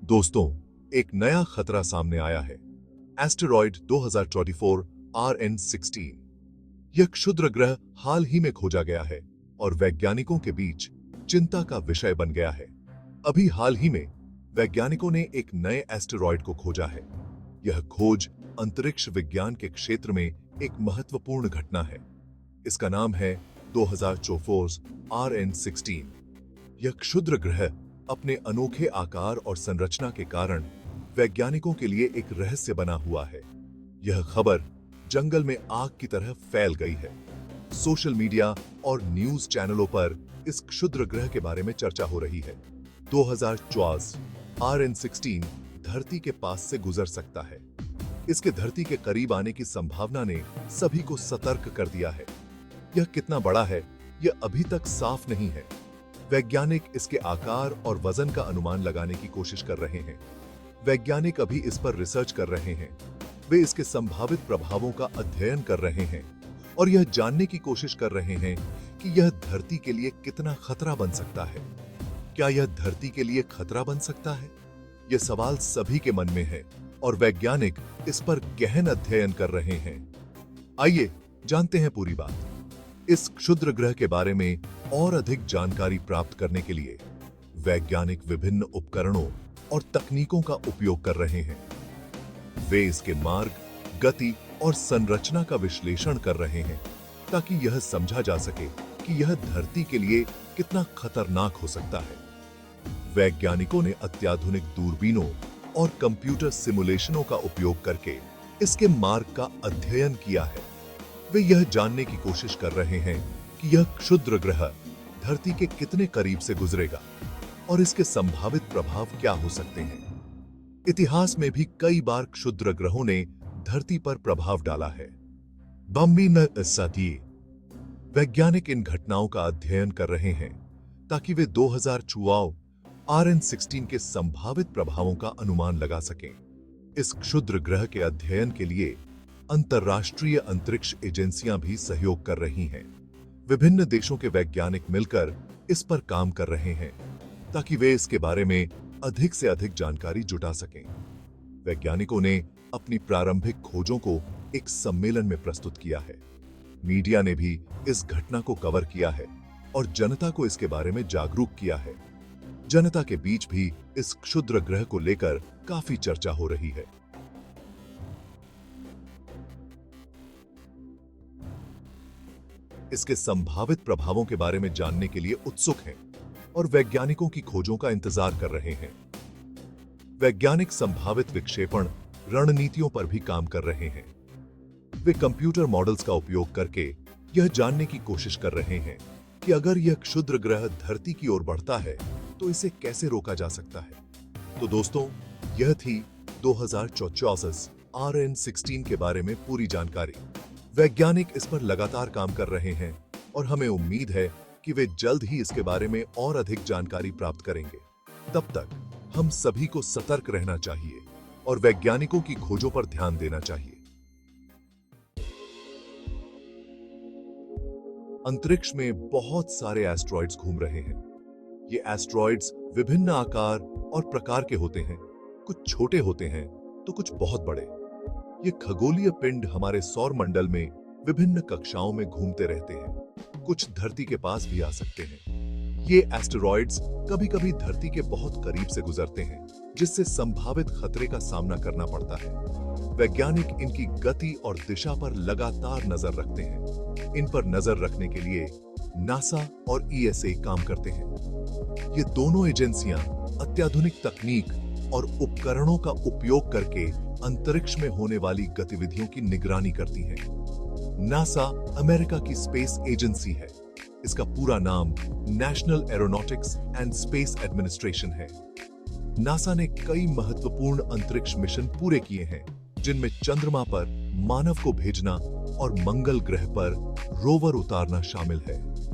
दोस्तों, एक नया खतरा सामने आया है। Asteroid 2024 RN16। यह क्षुद्र ग्रह हाल ही में खोजा गया है और वैज्ञानिकों के बीच चिंता का विषय बन गया है। अभी हाल ही में वैज्ञानिकों ने एक नए एस्टेरॉयड को खोजा है। यह खोज अंतरिक्ष विज्ञान के क्षेत्र में एक महत्वपूर्ण घटना है। इसका नाम है 2024 RN16। यह क्षुद्र ग्रह अपने अनोखे आकार और संरचना के कारण वैज्ञानिकों के लिए एक रहस्य बना हुआ है। यह खबर जंगल में आग की तरह फैल गई है। सोशल मीडिया और न्यूज चैनलों पर इस क्षुद्र ग्रह के बारे में चर्चा हो रही है। 2024 RN16 धरती के पास से गुजर सकता है। इसके धरती के करीब आने की संभावना ने सभी को सतर्क कर दिया है। यह कितना बड़ा है, यह अभी तक साफ नहीं है। वैज्ञानिक इसके आकार और वजन का अनुमान लगाने की कोशिश कर रहे हैं। वैज्ञानिक अभी इस पर रिसर्च कर रहे हैं। वे इसके संभावित प्रभावों का अध्ययन कर रहे हैं और यह जानने की कोशिश कर रहे हैं कि यह धरती के लिए कितना खतरा बन सकता है। क्या यह धरती के लिए खतरा बन सकता है? यह सवाल सभी के मन में है और वैज्ञानिक इस पर गहन अध्ययन कर रहे हैं। आइए जानते हैं पूरी बात। इस क्षुद्र ग्रह के बारे में और अधिक जानकारी प्राप्त करने के लिए वैज्ञानिक विभिन्न उपकरणों और तकनीकों का उपयोग कर रहे हैं। वे इसके मार्ग, गति और संरचना का विश्लेषण कर रहे हैं ताकि यह समझा जा सके कि यह धरती के लिए कितना खतरनाक हो सकता है। वैज्ञानिकों ने अत्याधुनिक दूरबीनों और कंप्यूटर सिमुलेशनों का उपयोग करके इसके मार्ग का अध्ययन किया है। वे यह जानने की कोशिश कर रहे हैं कि यह क्षुद्र ग्रह धरती के कितने करीब से गुजरेगा और इसके संभावित प्रभाव क्या हो सकते हैं। इतिहास में भी कई बार क्षुद्र ग्रहों ने धरती पर प्रभाव डाला है। बम्बी न सती वैज्ञानिक इन घटनाओं का अध्ययन कर रहे हैं ताकि वे 2024 RN16 के संभावित प्रभावों का अनुमान लगा सकें। इस क्षुद्र ग्रह के अध्ययन के लिए अंतर्राष्ट्रीय अंतरिक्ष एजेंसियां भी सहयोग कर रही हैं। विभिन्न देशों के वैज्ञानिक मिलकर इस पर काम कर रहे हैं ताकि वे इसके बारे में अधिक से अधिक जानकारी जुटा सकें। वैज्ञानिकों ने अपनी प्रारंभिक खोजों को एक सम्मेलन में प्रस्तुत किया है। मीडिया ने भी इस घटना को कवर किया है और जनता को इसके बारे में जागरूक किया है। जनता के बीच भी इस क्षुद्र ग्रह को लेकर काफी चर्चा हो रही है। इसके संभावित प्रभावों के बारे में जानने के लिए उत्सुक हैं और वैज्ञानिकों की खोजों का इंतजार कर रहे हैं। वैज्ञानिक संभावित विक्षेपण रणनीतियों पर भी काम कर रहे हैं। वे कंप्यूटर मॉडल्स का उपयोग करके यह जानने की कोशिश कर रहे हैं कि अगर यह क्षुद्र ग्रह धरती की ओर बढ़ता है तो इसे कैसे रोका जा सकता है। तो दोस्तों, यह थी 2024 RN16 के बारे में पूरी जानकारी। वैज्ञानिक इस पर लगातार काम कर रहे हैं और हमें उम्मीद है कि वे जल्द ही इसके बारे में और अधिक जानकारी प्राप्त करेंगे। तब तक हम सभी को सतर्क रहना चाहिए और वैज्ञानिकों की खोजों पर ध्यान देना चाहिए। अंतरिक्ष में बहुत सारे एस्ट्रॉइड्स घूम रहे हैं। ये एस्ट्रॉइड्स विभिन्न आकार और प्रकार के होते हैं। कुछ छोटे होते हैं तो कुछ बहुत बड़े। ये खगोलीय पिंड हमारे सौर मंडल में विभिन्न कक्षाओं में घूमते रहते हैं। कुछ धरती के पास भी आ सकते हैं। ये एस्टेरॉइड्स कभी-कभी धरती के बहुत करीब से गुजरते हैं, जिससे संभावित खतरे का सामना करना पड़ता है। वैज्ञानिक इनकी गति और दिशा पर लगातार नजर रखते हैं। इन पर नजर रखने के लिए नासा और ESA काम करते हैं। ये दोनों एजेंसियां अत्याधुनिक तकनीक और उपकरणों का उपयोग करके अंतरिक्ष में होने वाली गतिविधियों की निगरानी करती हैं। नासा अमेरिका की स्पेस एजेंसी है। इसका पूरा नाम national aeronautics and space administration है। नासा ने कई महत्वपूर्ण अंतरिक्ष मिशन पूरे किए हैं, जिनमें चंद्रमा पर मानव को भेजना और मंगल ग्रह पर रोवर उतारना शामिल है।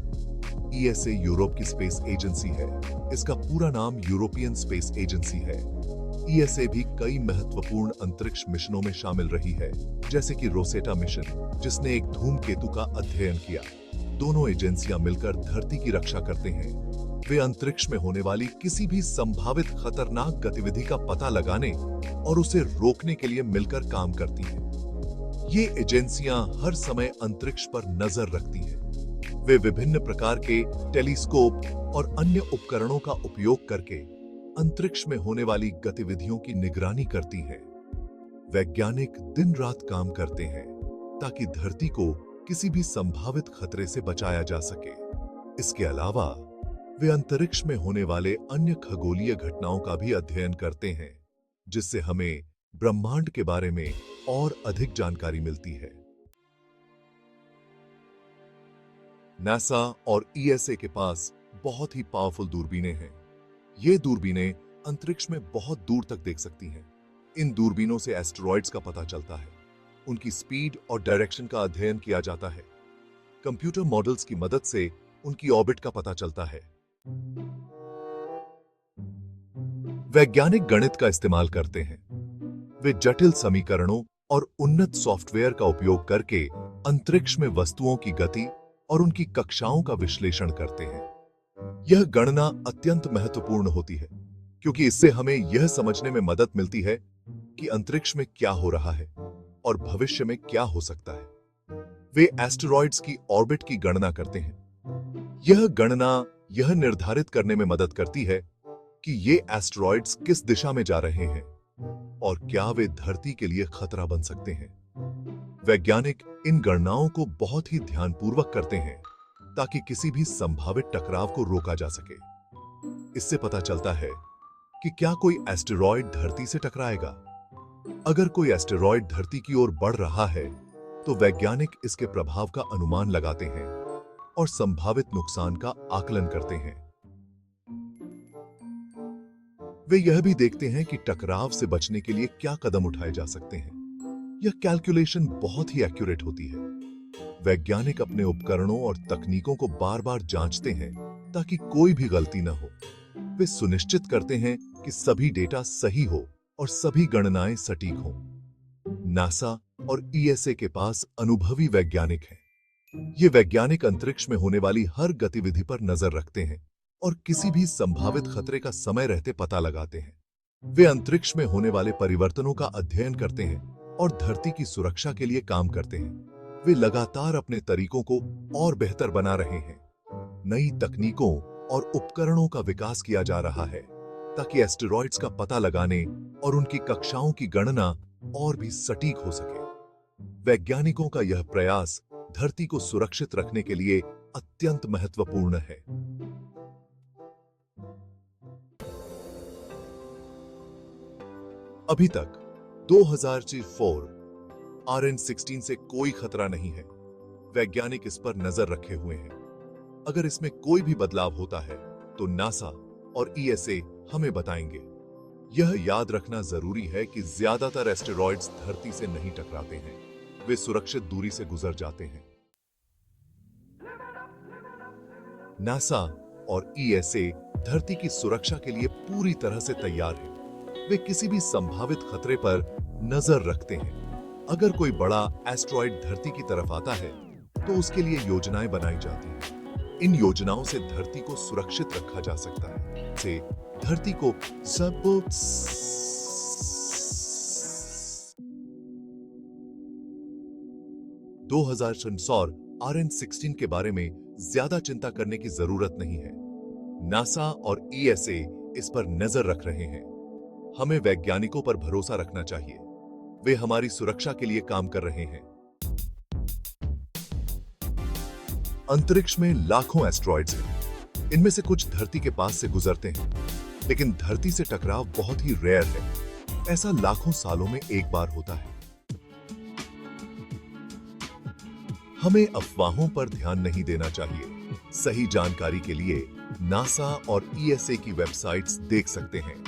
ESA यूरोप की स्पेस एजेंसी है। इसका पूरा नाम यूरोपियन स्पेस एजेंसी है। ESA भी कई महत्वपूर्ण अंतरिक्ष मिशनों में शामिल रही है, जैसे कि रोसेटा मिशन, जिसने एक धूमकेतु का अध्ययन किया। दोनों एजेंसियां मिलकर धरती की रक्षा करते हैं। वे अंतरिक्ष में होने वाली किसी भी संभावित खतरनाक गतिविधि का पता लगाने और उसे रोकने के लिए मिलकर काम करती हैं। ये एजेंसियां हर समय अंतरिक्ष पर नजर रखती हैं। वे विभिन्न प्रकार के टेलीस्कोप और अन्य उपकरणों का उपयोग करके अंतरिक्ष में होने वाली गतिविधियों की निगरानी करती हैं। वैज्ञानिक दिन रात काम करते हैं ताकि धरती को किसी भी संभावित खतरे से बचाया जा सके। इसके अलावा वे अंतरिक्ष में होने वाले अन्य खगोलीय घटनाओं का भी अध्ययन करते हैं, जिससे हमें ब्रह्मांड के बारे में और अधिक जानकारी मिलती है। नासा और ईएसए के पास बहुत ही पावरफुल दूरबीनें हैं। ये दूरबीनें अंतरिक्ष में बहुत दूर तक देख सकती हैं। इन दूरबीनों से एस्टेरॉइड्स का पता चलता है, उनकी स्पीड और डायरेक्शन का अध्ययन किया जाता है। कंप्यूटर मॉडल्स की मदद से उनकी ऑर्बिट का पता चलता है। वैज्ञानिक गणित का इस्तेमाल करते हैं। वे जटिल समीकरणों और उन्नत सॉफ्टवेयर का उपयोग करके अंतरिक्ष में वस्तुओं की गति और उनकी कक्षाओं का विश्लेषण करते हैं। यह गणना अत्यंत महत्वपूर्ण होती है, क्योंकि इससे हमें यह समझने में मदद मिलती है कि अंतरिक्ष में क्या हो रहा है और भविष्य में क्या हो सकता है। वे एस्टेरॉइड्स की ऑर्बिट की गणना करते हैं। यह गणना यह निर्धारित करने में मदद करती है कि ये एस्टेरॉइड्स किस दिशा में जा रहे हैं और क्या वे धरती के लिए खतरा बन सकते हैं। वैज्ञानिक इन गणनाओं को बहुत ही ध्यानपूर्वक करते हैं ताकि किसी भी संभावित टकराव को रोका जा सके। इससे पता चलता है कि क्या कोई एस्टेरॉइड धरती से टकराएगा। अगर कोई एस्टेरॉइड धरती की ओर बढ़ रहा है, तो वैज्ञानिक इसके प्रभाव का अनुमान लगाते हैं और संभावित नुकसान का आकलन करते हैं। वे यह भी देखते हैं कि टकराव से बचने के लिए क्या कदम उठाए जा सकते हैं। यह कैलकुलेशन बहुत ही एक्यूरेट होती है। वैज्ञानिक अपने उपकरणों और तकनीकों को बार-बार जांचते हैं ताकि कोई भी गलती न हो। वे सुनिश्चित करते हैं कि सभी डेटा सही हो और सभी गणनाएं सटीक हों। नासा और ईएसए के पास अनुभवी वैज्ञानिक हैं। ये वैज्ञानिक अंतरिक्ष में होने वाली हर गतिविधि पर नजर रखते हैं और किसी भी संभावित खतरे का समय रहते पता लगाते हैं। वे अंतरिक्ष में होने वाले परिवर्तनों का अध्ययन करते हैं और धरती की सुरक्षा के लिए काम करते हैं। वे लगातार अपने तरीकों को और बेहतर बना रहे हैं। नई तकनीकों और उपकरणों का विकास किया जा रहा है ताकि एस्टेरॉइड्स का पता लगाने और उनकी कक्षाओं की गणना और भी सटीक हो सके। वैज्ञानिकों का यह प्रयास धरती को सुरक्षित रखने के लिए अत्यंत महत्वपूर्ण है। अभी तक 2004 RN16 से कोई खतरा नहीं है। वैज्ञानिक इस पर नजर रखे हुए हैं। अगर इसमें कोई भी बदलाव होता है तो नासा और ईएसए हमें बताएंगे। यह याद रखना जरूरी है कि ज्यादातर एस्टेरॉइड्स धरती से नहीं टकराते हैं, वे सुरक्षित दूरी से गुजर जाते हैं। नासा और ईएसए धरती की सुरक्षा के लिए पूरी तरह से तैयार हैं। वे किसी भी संभावित खतरे पर नजर रखते हैं। अगर कोई बड़ा एस्टेरॉइड धरती की तरफ आता है तो उसके लिए योजनाएं बनाई जाती हैं। इन योजनाओं से धरती को सुरक्षित रखा जा सकता है। से धरती को सब 2004 RN16 के बारे में ज्यादा चिंता करने की जरूरत नहीं है। नासा और ईएसए इस पर नजर रख रहे हैं। हमें वैज्ञानिकों पर भरोसा रखना चाहिए। वे हमारी सुरक्षा के लिए काम कर रहे हैं। अंतरिक्ष में लाखों एस्टेरॉइड्स हैं। इनमें से कुछ धरती के पास से गुजरते हैं, लेकिन धरती से टकराव बहुत ही रेयर है। ऐसा लाखों सालों में एक बार होता है। हमें अफवाहों पर ध्यान नहीं देना चाहिए। सही जानकारी के लिए नासा और ईएसए की वेबसाइट्स देख सकते हैं।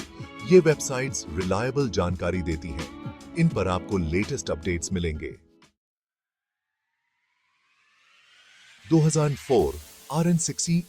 ये वेबसाइट्स रिलायबल जानकारी देती हैं। इन पर आपको लेटेस्ट अपडेट्स मिलेंगे। 2004 RN16